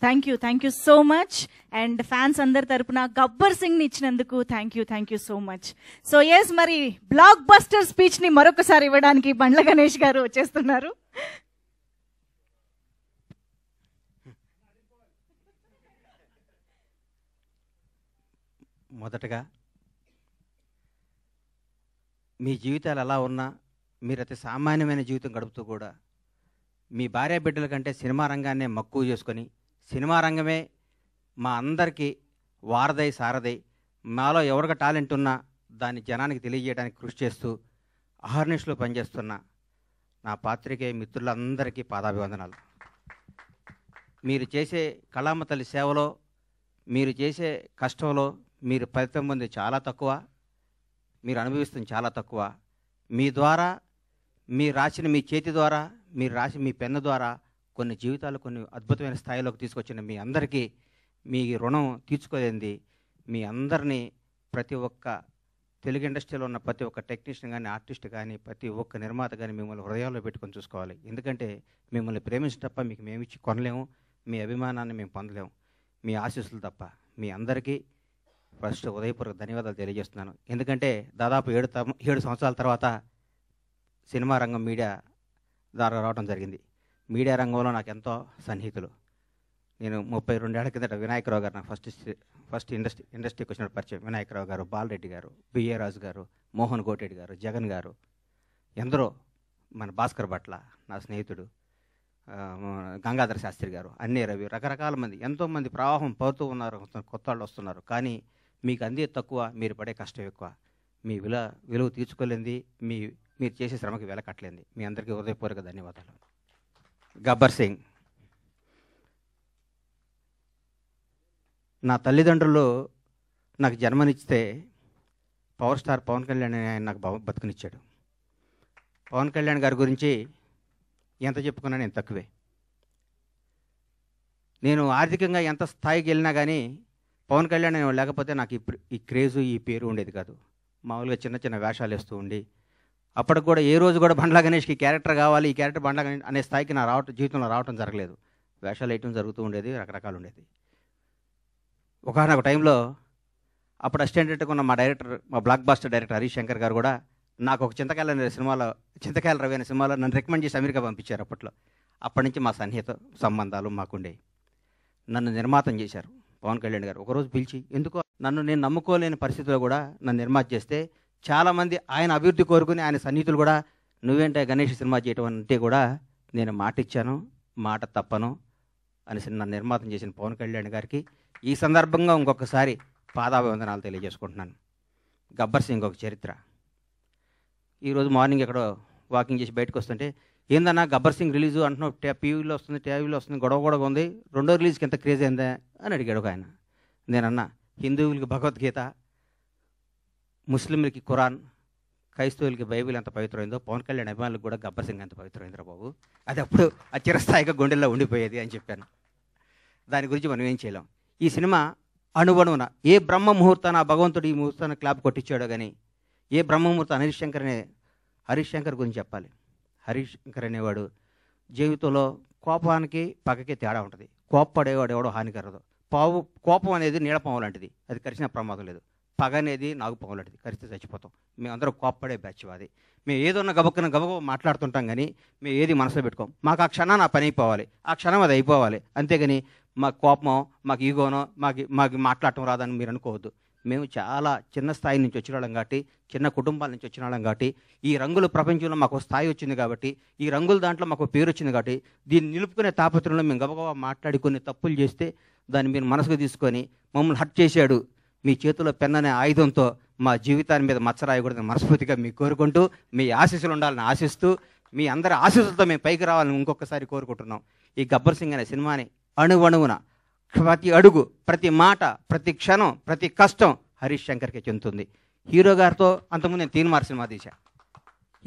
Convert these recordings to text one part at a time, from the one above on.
Thank you so much. And fans అందరి తరపున గబ్బర్ సింగ్ ని ఇచ్చినందుకు thank you so much. So yes, మరి బ్లాక్ బస్టర్ స్పీచ్ ని మరొకసారి ఇవ్వడానికి బండ్ల గణేష్ గారు వచ్చేస్తున్నారు. మొదటగా మీ జీవితాలు ఎలా ఉన్నా మీరు అతి సామాన్యమైన జీవితం గడుపుతూ కూడా మీ భార్య బిడ్డల కంటే సినిమా రంగాన్నే మక్కువ చేసుకొని సినిమా రంగమే మా అందరికీ వారదై సారదై మాలో ఎవరికి టాలెంట్ ఉన్నా దాన్ని జనానికి తెలియజేయడానికి కృషి చేస్తూ అహర్నిశలో పనిచేస్తున్న నా పాత్రికేయ మిత్రులందరికీ పాదాభివందనాలు. మీరు చేసే కళామ తల్లి సేవలో, మీరు చేసే కష్టంలో మీరు ఫలితం పొంది చాలా తక్కువ, మీరు అనుభవిస్తుంది చాలా తక్కువ. మీ ద్వారా, మీరు రాసిన మీ చేతి ద్వారా, మీరు రాసి మీ పెన్ను ద్వారా కొన్ని జీవితాలు కొన్ని అద్భుతమైన స్థాయిలోకి తీసుకొచ్చిన మీ అందరికీ మీ రుణం తీర్చుకోలేంది. మీ అందరినీ ప్రతి ఒక్క తెలుగు ఇండస్ట్రీలో ఉన్న ప్రతి ఒక్క టెక్నీషియన్ కానీ, ఆర్టిస్ట్ కానీ, ప్రతి ఒక్క నిర్మాత కానీ మిమ్మల్ని హృదయాల్లో పెట్టుకొని చూసుకోవాలి. ఎందుకంటే మిమ్మల్ని ప్రేమించడం తప్ప మీకు మేమిచ్చి కొనలేము, మీ అభిమానాన్ని మేము పొందలేము, మీ ఆశీస్సులు తప్ప. మీ అందరికీ ఫస్ట్ ఉదయపూర్వక ధన్యవాదాలు తెలియజేస్తున్నాను. ఎందుకంటే దాదాపు 7 సంవత్సరాల తర్వాత సినిమా రంగం మీడియా ద్వారా రావడం జరిగింది. మీడియా రంగంలో నాకు ఎంతో సన్నిహితులు. నేను 32 ఏళ్ల కిందట వినాయకరావు గారు నాకు ఫస్ట్ ఇండస్ట్రీకి వచ్చిన పరిచయం. వినాయకరావు గారు, బాలరెడ్డి గారు, బిఏ రాజు గారు, మోహన్ కోటెడ్డి గారు, జగన్ గారు, ఎందరో, మన భాస్కర్ భట్ల నా స్నేహితుడు, గంగాధర శాస్త్రి గారు, అన్నే రవి, రకరకాల మంది, ఎంతోమంది ప్రవాహం పడుతూ ఉన్నారు, కొత్త వాళ్ళు వస్తున్నారు. కానీ మీకు అందే తక్కువ, మీరు పడే కష్టం ఎక్కువ. మీ విలువ తీర్చుకోలేంది, మీరు చేసే శ్రమకి వెలకట్టలేంది. మీ అందరికీ హృదయపూర్వక ధన్యవాదాలు. గబ్బర్ సింగ్. నా తల్లిదండ్రులు నాకు జన్మనిచ్చితే పవర్ స్టార్ పవన్ కళ్యాణ్ ఆయన నాకు బతుకునిచ్చాడు. పవన్ కళ్యాణ్ గారి గురించి ఎంత చెప్పుకున్నా నేను తక్కువే. నేను ఆర్థికంగా ఎంత స్థాయికి వెళ్ళినా కానీ పవన్ కళ్యాణ్ లేకపోతే నాకు ఈ క్రేజు, ఈ పేరు ఉండేది కాదు. మామూలుగా చిన్న చిన్న వేషాలు వేస్తూ ఉండి, అప్పటికి కూడా ఏ రోజు కూడా బండ్ల గణేష్కి క్యారెక్టర్ కావాలి, ఈ క్యారెక్టర్ బండ్ల గణేష్ అనే స్థాయికి నా జీవితంలో రావటం జరగలేదు. వేషాలు వేయటం జరుగుతూ ఉండేది, రకరకాలు ఉండేది. ఒకనొక టైంలో అప్పుడు అసిస్టెంట్గా ఉన్న మా blockbuster director Harish Shankar garu కూడా నాకు ఒక చింతకాయల రవి అనే సినిమాలో నన్ను రికమెండ్ చేసి అమెరికా పంపించారు అప్పట్లో. అప్పటి నుంచి మా సన్నిహిత సంబంధాలు మాకుండేవి. నన్ను నిర్మాతం చేశారు పవన్ కళ్యాణ్ గారు. ఒకరోజు పిలిచి, ఎందుకో నేను నమ్ముకోలేని పరిస్థితిలో కూడా నన్ను నిర్మాత చేస్తే చాలామంది ఆయన అభివృద్ధి కోరుకుని ఆయన సన్నిహితులు కూడా నువ్వేంటే గణేష్ సినిమా చేయటం అంటే కూడా నేను మాట ఇచ్చాను, మాట తప్పను అని నన్ను నిర్మాతం చేసిన పవన్ కళ్యాణ్ గారికి ఈ సందర్భంగా ఇంకొకసారి పాదాభివందనాలు తెలియజేసుకుంటున్నాను. గబ్బర్ సింగ్ ఒక చరిత్ర. ఈరోజు మార్నింగ్ ఎక్కడో వాకింగ్ చేసి బయటకు వస్తుంటే, ఏందన్నా గబ్బర్ సింగ్ రిలీజు అంటున్నావు, టీవీలో వస్తుంది, గొడవ ఉంది, రెండో రిలీజ్కి ఎంత క్రేజ్ అయిందా అని అడిగాడు ఒక ఆయన. నేనన్నా, హిందువులకి భగవద్గీత, ముస్లింలకి ఖురాన్, క్రైస్తవులకి బైబిల్ ఎంత పవిత్రమైందో పవన్ కళ్యాణ్ అభిమానులకు కూడా గబ్బర్ సింగ్ ఎంత పవిత్రమైందిరా బాబు, అది అప్పుడు ఆ చిరస్థాయిగా గుండెల్లో ఉండిపోయేది అని చెప్పాను. దాని గురించి మనం ఏం చేయలేం. ఈ సినిమా అణువణువున ఏ బ్రహ్మ ముహూర్తాన భగవంతుడు ఈ ముహూర్తాన్ని క్లాప్ కొట్టించాడో కానీ, ఏ బ్రహ్మముహూర్తం హరీష్ శంకర్ గురించి చెప్పాలి. హరీష్ శంకర్ అనేవాడు జీవితంలో కోపానికి పగకి తేడా ఉంటుంది. కోప్పడేవాడు ఎవడో హానికరదు. కోపం అనేది నీడపాము లాంటిది, అది కరిచిన ప్రమాదం లేదు. పగ అనేది నాగుపాము లాంటిది, కరిస్తే చచ్చిపోతాం. మేమందరం కోప్పడే బ్యాచ్ అది. మేము ఏదన్నా గబగబ మాట్లాడుతుంటాం కానీ మేము ఏది మనసులో పెట్టుకోం. మాకు ఆ క్షణం నా పని అయిపోవాలి, ఆ క్షణం అది అయిపోవాలి. అంతేగాని మాకు కోపమో, మాకు ఈగోనో, మాకు మాట్లాడటం రాదని మీరు అనుకోవద్దు. మేము చాలా చిన్న స్థాయి నుంచి వచ్చిన వాళ్ళం కాబట్టి, చిన్న కుటుంబాల నుంచి వచ్చిన వాళ్ళం కాబట్టి, ఈ రంగుల ప్రపంచంలో మాకు స్థాయి వచ్చింది కాబట్టి, ఈ రంగుల దాంట్లో మాకు పేరు వచ్చింది కాబట్టి, దీన్ని నిలుపుకునే తాపత్రంలో మేము గబగబా మాట్లాడి కొన్ని తప్పులు చేస్తే దాన్ని మీరు మనసుకు తీసుకొని మమ్మల్ని హర్ట్ చేశాడు, మీ చేతిలో పెన్ అనే ఆయుధంతో మా జీవితాన్ని మీద మచ్చరాయకూడదని మనస్ఫూర్తిగా మీకు కోరుకుంటూ, మీ ఆశీస్సులు ఉండాలని ఆశిస్తూ, మీ అందరి ఆశీస్సులతో మేము పైకి రావాలని ఇంకొకసారి కోరుకుంటున్నాం. ఈ గబ్బర్ సింగ్ అనే సినిమాని అణువణువున ప్రతి అడుగు, ప్రతి మాట, ప్రతి క్షణం, ప్రతి కష్టం హరీష్ శంకర్కే చెందుతుంది. హీరో గారితో అంతకుముందు నేను తీన్మార్ సినిమా తీశా.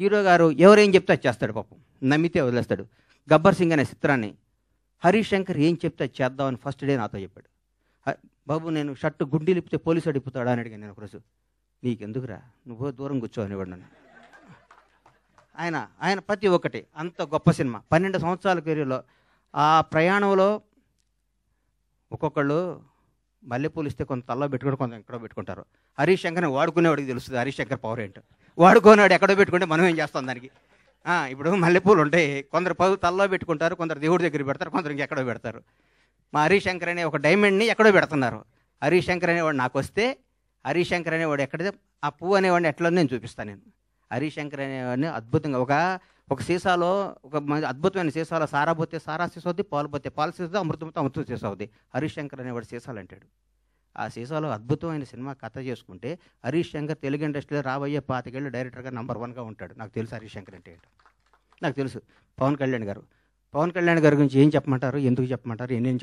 హీరో గారు ఎవరేం చెప్తే అది చేస్తాడు, పాపం నమ్మితే వదిలేస్తాడు. గబ్బర్ సింగ్ అనే చిత్రాన్ని హరీష్ శంకర్ ఏం చెప్తే అది చేద్దామని ఫస్ట్ డే నాతో చెప్పాడు. బాబు నేను షర్టు గుండీ లిపితే పోలీసు అడిగిపోతాడా అని అడిగాను నేను ఒకరోజు. నీకెందుకురా, నువ్వు దూరం కూర్చో అనేవాడు నన్ను. ఆయన ప్రతి ఒక్కటి అంత గొప్ప సినిమా. 12 సంవత్సరాల కెరీర్లో ఆ ప్రయాణంలో ఒక్కొక్కళ్ళు మల్లెపూలు ఇస్తే కొంత తల్లో పెట్టుకుంటే కొంత ఎక్కడో పెట్టుకుంటారు. హరీష్ శంకర్ని వాడుకునేవాడికి తెలుస్తుంది హరీష్ శంకర్ పవర్ ఏంటో. వాడుకునేవాడు ఎక్కడో పెట్టుకుంటే మనం ఏం చేస్తాం దానికి? ఇప్పుడు మల్లెపూలు ఉంటాయి, కొందరు తల్లో పెట్టుకుంటారు, కొందరు దేవుడి దగ్గర పెడతారు, కొందరు ఇంకెక్కడో పెడతారు. మా హరీష్ శంకర్ అనే ఒక డైమండ్ని ఎక్కడో పెడుతున్నారు. హరీష్ శంకర్ అనేవాడు నాకు వస్తే, హరీష్ శంకర్ అనేవాడు ఎక్కడితే ఆ పువ్వు అనేవాడిని ఎట్లా నేను చూపిస్తాను. నేను హరీష్ శంకర్ అనేవాడిని అద్భుతంగా ఒక సీసాలో, ఒక అద్భుతమైన సీసాలో సారా పోతే సారా సీసా అవుద్ది, పాలు పోతే పాలు సీసా, అమృతంతో అమృతం సీసా అవుద్ది. హరీష్ శంకర్ అనేవాడు సీసాలు అంటాడు. ఆ సీసాలో అద్భుతమైన సినిమా కథ చేసుకుంటే హరీష్ శంకర్ తెలుగు ఇండస్ట్రీలో రాబోయే 25 ఏళ్ళు డైరెక్టర్గా నంబర్ 1గా ఉంటాడు. నాకు తెలుసు హరీష్ శంకర్ అంటే ఏంటో. నాకు తెలుసు. పవన్ కళ్యాణ్ గారి గురించి ఏం చెప్పమంటారు, ఎందుకు చెప్పమంటారు, ఎన్నేం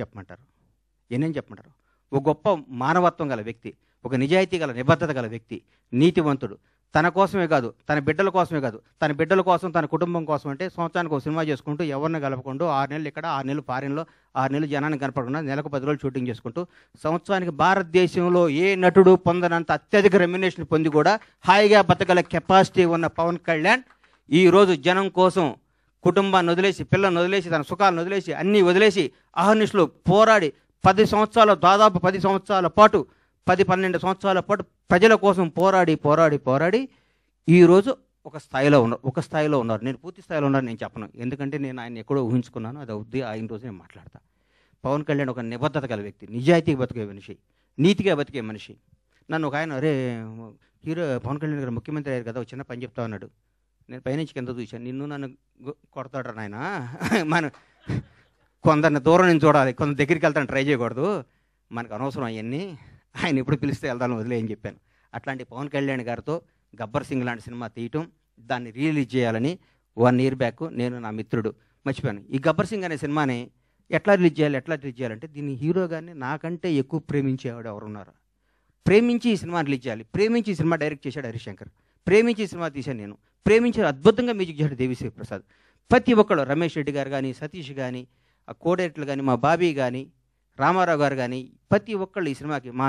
చెప్పమంటారు? ఒక గొప్ప మానవత్వం గల వ్యక్తి, ఒక నిజాయితీ గల నిబద్ధత గల వ్యక్తి, నీతివంతుడు. తన కోసమే కాదు, తన బిడ్డల కోసమే కాదు, తన బిడ్డల కోసం, తన కుటుంబం కోసం అంటే సంవత్సరానికి ఒక సినిమా చేసుకుంటూ ఎవరిని కలపకుండా 6 నెలలు ఇక్కడ, 6 నెలలు ఫారిన్లో, 6 నెలలు జనాన్ని కనపడకుండా నెలకు 10 రోజులు షూటింగ్ చేసుకుంటూ సంవత్సరానికి భారతదేశంలో ఏ నటుడు పొందనంత అత్యధిక రెమ్యునేషన్ పొంది కూడా హాయిగా బతకగల కెపాసిటీ ఉన్న పవన్ కళ్యాణ్ ఈరోజు జనం కోసం కుటుంబాన్ని వదిలేసి, పిల్లల్ని వదిలేసి, తన సుఖాలను వదిలేసి, అన్నీ వదిలేసి అహర్నిశలు పోరాడి 10 సంవత్సరాలు, దాదాపు 10 సంవత్సరాల పాటు, 10-12 సంవత్సరాల పాటు ప్రజల కోసం పోరాడి ఈరోజు ఒక స్థాయిలో ఉన్నారు. నేను పూర్తి స్థాయిలో ఉన్నాను నేను చెప్పను, ఎందుకంటే నేను ఆయన ఎక్కడో ఊహించుకున్నాను. అది అవుద్ది, ఆయన రోజు నేను మాట్లాడతా. పవన్ కళ్యాణ్ ఒక నిబద్ధత గల వ్యక్తి, నిజాయితీగా బతికే మనిషి, నీతిగా బతికే మనిషి. నన్ను ఒక ఆయన, అరే హీరో పవన్ కళ్యాణ్ గారు ముఖ్యమంత్రి అయ్యారు కదా, ఒక చిన్న పని చెప్తా ఉన్నాడు. నేను పైనుంచి కింద చూశాను, నిన్ను నన్ను కొడతాడు నాయన. మనం కొందరిని దూరం నుంచి చూడాలి, కొందరు దగ్గరికి వెళ్తాను ట్రై చేయకూడదు, మనకు అనవసరం అవన్నీ. ఆయన ఎప్పుడు పిలిస్తే వెళ్తాను, వదిలే అని చెప్పాను. అట్లాంటి పవన్ కళ్యాణ్ గారితో గబ్బర్ సింగ్ లాంటి సినిమా తీయటం, దాన్ని రిలీజ్ చేయాలని 1 year బ్యాక్ నేను, నా మిత్రుడు మర్చిపోయాను. ఈ గబ్బర్ సింగ్ అనే సినిమాని ఎట్లా రిలీజ్ చేయాలంటే దీన్ని హీరో గారిని నాకంటే ఎక్కువ ప్రేమించేవాడు ఎవరున్నారు? ప్రేమించి ఈ సినిమా రిలీజ్ చేయాలి, ప్రేమించి ఈ సినిమా డైరెక్ట్ చేశాడు హరీష్ శంకర్, ప్రేమించి ఈ సినిమా తీశాను నేను, ప్రేమించి అద్భుతంగా మ్యూజిక్ చేశాడు దేవిశ్రీ ప్రసాద్. ప్రతి ఒక్కళ్ళు, రమేష్ రెడ్డి గారు కానీ, సతీష్ కానీ, ఆ కోడైరెక్టర్లు కానీ, మా బాబీ కానీ, రామారావు గారు కానీ, ప్రతి ఒక్కళ్ళు ఈ సినిమాకి, మా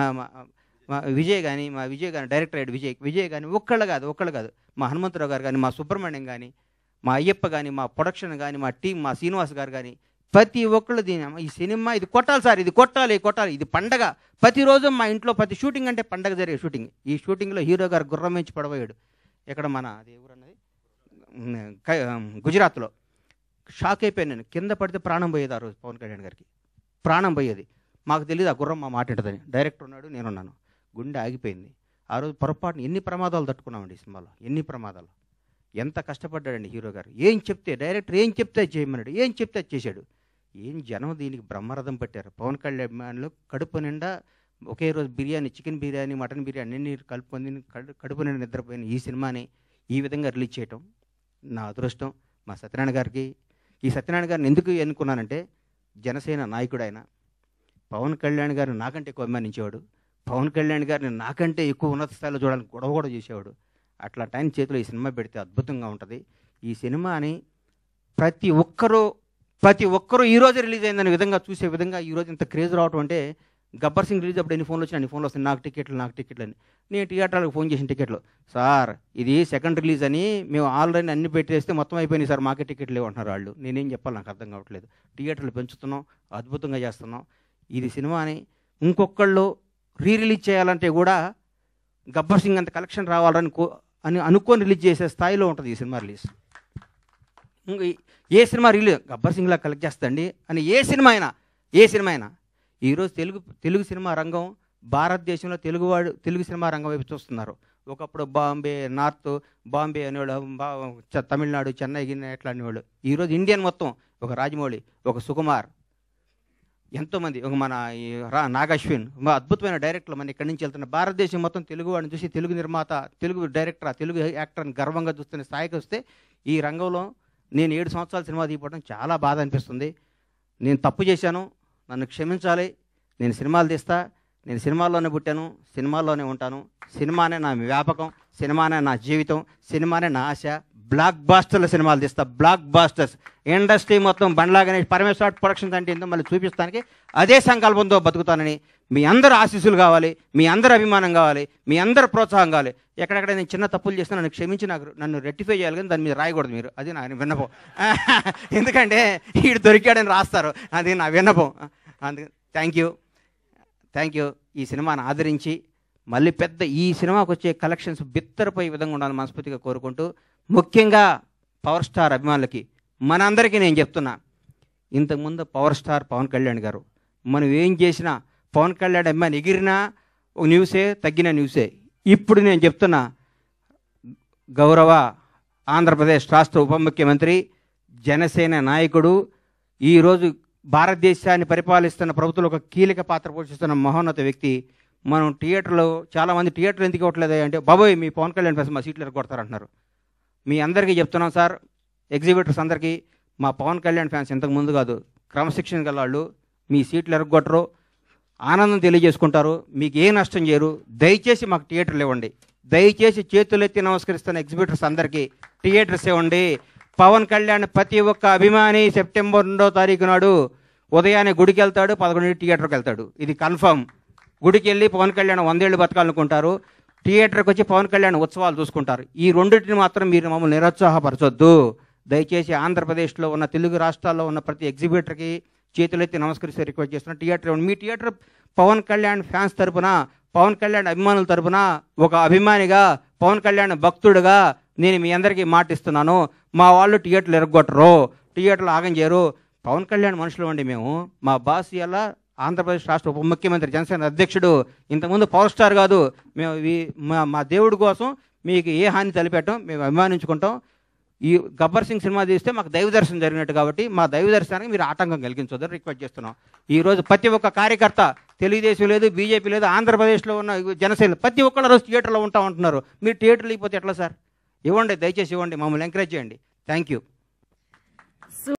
విజయ్ కానీ డైరెక్టర్ అయ్యాడు విజయ్ కానీ, ఒక్కళ్ళు కాదు, మా హనుమంతరావు గారు కానీ, మా సుబ్రహ్మణ్యం కానీ, మా అయ్యప్ప కానీ, మా ప్రొడక్షన్ కానీ, మా టీం, మా శ్రీనివాస్ గారు కానీ, ప్రతి ఒక్కళ్ళు ఈ సినిమా ఇది కొట్టాలి సార్, ఇది కొట్టాలి, ఇది పండగ. ప్రతిరోజు మా ఇంట్లో ప్రతి షూటింగ్ అంటే పండగ జరిగే షూటింగ్. ఈ షూటింగ్లో హీరో గారు గుర్రం నుంచి పడబోయాడు. ఎక్కడ మన అది ఎవరన్నది గుజరాత్లో. షాక్ అయిపోయాను నేను, కింద పడితే ప్రాణం పోయేది. ఆ రోజు పవన్ కళ్యాణ్ గారికి ప్రాణం పోయేది. మాకు తెలియదు ఆ గుర్రం మా మాట ఉంటుందని. డైరెక్టర్ ఉన్నాడు, నేనున్నాను, గుండె ఆగిపోయింది. ఆ రోజు పొరపాటున ఎన్ని ప్రమాదాలు తట్టుకున్నామండి ఈ సినిమాలో, ఎన్ని ప్రమాదాలు. ఎంత కష్టపడ్డాడండి హీరో గారు. డైరెక్టర్ ఏం చెప్తే చేయమన్నాడు, ఏం చెప్తే చేశాడు. జనం దీనికి బ్రహ్మరథం పెట్టారు. పవన్ కళ్యాణ్ కడుపు నిండా ఒకే రోజు బిర్యానీ, చికెన్ బిర్యానీ, మటన్ బిర్యానీ అన్ని కలుపుకొని కడుపు నిండా నిద్రపోయిన ఈ సినిమాని ఈ విధంగా రిలీజ్ చేయటం నా అదృష్టం. మా సత్యనారాయణ గారికి, ఈ సత్యనారాయణ గారిని ఎందుకు ఎన్నుకున్నానంటే, జనసేన నాయకుడు ఆయన. పవన్ కళ్యాణ్ గారిని నాకంటే ఎక్కువ అభిమానించేవాడు, పవన్ కళ్యాణ్ గారిని నాకంటే ఎక్కువ ఉన్నత స్థాయిలో చూడాలని గొడవ కూడా చేసేవాడు. అట్లా టైం చేతిలో ఈ సినిమా పెడితే అద్భుతంగా ఉంటుంది. ఈ సినిమాని ప్రతి ఒక్కరూ ఈరోజు రిలీజ్ అయిందనే విధంగా చూసే విధంగా ఈరోజు ఇంత క్రేజ్ రావటం అంటే, గబ్బర్ సింగ్ రిలీజ్ అప్పుడు ఎన్ని ఫోన్లు వచ్చినా అన్ని ఫోన్లు వస్తాయి, నాకు టికెట్లు అని. నేను థియేటర్లకు ఫోన్ చేసిన టికెట్లు, సార్ ఇది సెకండ్ రిలీజ్ అని మేము ఆల్రెడీ అన్ని పెట్టేస్తే మొత్తం అయిపోయినాయి సార్, మాకే టికెట్లు లేవంటున్నారు వాళ్ళు. నేనేం చెప్పాలి, నాకు అర్థం కావట్లేదు. థియేటర్లు పెంచుతున్నాం, అద్భుతంగా చేస్తున్నాం. ఇది సినిమాని ఇంకొకళ్ళు రిలీజ్ చేయాలంటే కూడా గబ్బర్ సింగ్ అంత కలెక్షన్ రావాలని అనుకొని రిలీజ్ చేసే స్థాయిలో ఉంటుంది ఈ సినిమా రిలీజ్. ఏ సినిమా రిలీజ్ గబ్బర్ సింగ్లా కలెక్ట్ చేస్తండి అని ఏ సినిమా అయినా ఈరోజు తెలుగు సినిమా రంగం, భారతదేశంలో తెలుగు సినిమా రంగం వైపు చూస్తున్నారు. ఒకప్పుడు బాంబే అనేవాళ్ళు, తమిళనాడు, చెన్నై ఎట్లా అనేవాళ్ళు. ఈరోజు ఇండియన్ మొత్తం, ఒక రాజమౌళి, ఒక సుకుమార్, ఎంతోమంది, ఒక మన నాగశ్విన్, అద్భుతమైన డైరెక్టర్లు మన ఇక్కడి నుంచి వెళ్తున్న. భారతదేశం మొత్తం తెలుగు వాడిని చూసి తెలుగు నిర్మాత, తెలుగు డైరెక్టర్, తెలుగు యాక్టర్ని గర్వంగా చూస్తున్న స్థాయికి వస్తే, ఈ రంగంలో నేను 7 సంవత్సరాల సినిమా తీయడం చాలా బాధ అనిపిస్తుంది. నేను తప్పు చేశాను, నన్ను క్షమించాలి. నేను సినిమాలు తీస్తా, నేను సినిమాల్లోనే పుట్టాను, సినిమాల్లోనే ఉంటాను. సినిమానే నా వ్యాపకం, సినిమానే నా జీవితం, సినిమానే నా ఆశ. బ్లాక్ బాస్టర్ల సినిమాలు తీస్తా, బ్లాక్ బాస్టర్స్. ఇండస్ట్రీ మొత్తం బండ్లా గణేష్, పరమేశ్వర ప్రొడక్షన్స్ అంటే ఏంటో మళ్ళీ చూపిస్తానికి అదే సంకల్పంతో బతుకుతానని మీ అందరు ఆశీస్సులు కావాలి, మీ అందరు అభిమానం కావాలి, మీ అందరు ప్రోత్సాహం కావాలి. ఎక్కడెక్కడ నేను చిన్న తప్పులు చేస్తే నన్ను క్షమించి నన్ను రెక్టిఫై చేయాలి, కానీ దాని మీద రాయకూడదు మీరు. అది నా విన్నపం. ఎందుకంటే వీడు దొరికాడని రాస్తారు, అది నా విన్నపం. అందుకే థ్యాంక్ యూ. Thank you. ఈ సినిమాను ఆదరించి మళ్ళీ పెద్ద ఈ సినిమాకు వచ్చే కలెక్షన్స్ బిత్తరపోయే విధంగా ఉండాలని మనస్ఫూర్తిగా కోరుకుంటూ, ముఖ్యంగా పవర్ స్టార్ అభిమానులకి మనందరికీ నేను చెప్తున్నా, ఇంతకుముందు పవర్ స్టార్ పవన్ కళ్యాణ్ గారు మనం ఏం చేసినా పవన్ కళ్యాణ్ అభిమాని ఎగిరినా న్యూసే, తగ్గిన న్యూసే. ఇప్పుడు నేను చెప్తున్నా, గౌరవ ఆంధ్రప్రదేశ్ రాష్ట్ర ఉప ముఖ్యమంత్రి, జనసేన నాయకుడు, ఈరోజు భారతదేశాన్ని పరిపాలిస్తున్న ప్రభుత్వంలో ఒక కీలక పాత్ర పోషిస్తున్న మహోన్నత వ్యక్తి. మనం థియేటర్లో చాలామంది థియేటర్లు ఎందుకు ఇవ్వట్లేదు అంటే, బాబోయ్ మీ పవన్ కళ్యాణ్ ఫ్యాన్స్ మా సీట్లు ఎరగొడతారంటున్నారు. మీ అందరికీ చెప్తున్నాం సార్, ఎగ్జిబిటర్స్ అందరికీ, మా పవన్ కళ్యాణ్ ఫ్యాన్స్ ఇంతకు ముందు కాదు, క్రమశిక్షణ గల వాళ్ళు, మీ సీట్లు ఎరగొట్టరు, ఆనందం తెలియజేసుకుంటారు, మీకు ఏ నష్టం చేయరు. దయచేసి మాకు థియేటర్లు ఇవ్వండి. దయచేసి చేతులెత్తి నమస్కరిస్తున్న ఎగ్జిబిటర్స్ అందరికీ థియేటర్స్ ఇవ్వండి. పవన్ కళ్యాణ్ ప్రతి ఒక్క అభిమాని సెప్టెంబర్ 2వ తారీఖు నాడు ఉదయాన్నే గుడికి వెళ్తాడు, 11 థియేటర్కి వెళ్తాడు. ఇది కన్ఫర్మ్. గుడికి వెళ్ళి పవన్ కళ్యాణ్ 100 ఏళ్ళు బతకాలనుకుంటారు, థియేటర్కి వచ్చి పవన్ కళ్యాణ్ ఉత్సవాలు చూసుకుంటారు. ఈ రెండింటిని మాత్రం మీరు మమ్మల్ని నిరుత్సాహపరచొద్దు. దయచేసి ఆంధ్రప్రదేశ్లో ఉన్న తెలుగు రాష్ట్రాల్లో ఉన్న ప్రతి ఎగ్జిబిటర్కి చేతులెత్తి నమస్కరిస్తే రిక్వెస్ట్ చేస్తున్నా, థియేటర్ ఇవ్వండి. మీ థియేటర్ పవన్ కళ్యాణ్ ఫ్యాన్స్ తరపున, పవన్ కళ్యాణ్ అభిమానుల తరపున, ఒక అభిమానిగా, పవన్ కళ్యాణ్ భక్తుడుగా నేను మీ అందరికీ మాటిస్తున్నాను, మా వాళ్ళు థియేటర్లు ఎరగొట్టరు, థియేటర్లు ఆగం చేయరు. పవన్ కళ్యాణ్ మనుషులు అండి మేము. మా బాస్ ఇలా ఆంధ్రప్రదేశ్ రాష్ట్ర ఉప ముఖ్యమంత్రి, జనసేన అధ్యక్షుడు, ఇంతకుముందు పవర్ స్టార్ కాదు. మేము మా దేవుడి కోసం మీకు ఏ హాని తలపెట్టాం, మేము అభిమానించుకుంటాం. ఈ గబ్బర్ సింగ్ సినిమా తీస్తే మాకు దైవ దర్శనం జరిగినట్టు, కాబట్టి మా దైవ దర్శనానికి మీరు ఆటంకం కలిగించొద్దని రిక్వెస్ట్ చేస్తున్నాం. ఈరోజు ప్రతి ఒక్క కార్యకర్త, తెలుగుదేశం లేదు, బీజేపీ లేదు, ఆంధ్రప్రదేశ్లో ఉన్న జనసేన ప్రతి ఒక్కళ్ళు రోజు థియేటర్లో ఉంటామంటున్నారు. మీరు థియేటర్లు ఇవ్వకపోతే ఎట్లా సార్? ఇవ్వండి, దయచేసి ఇవ్వండి, మమ్మల్ని ఎంకరేజ్ చేయండి. Thank you.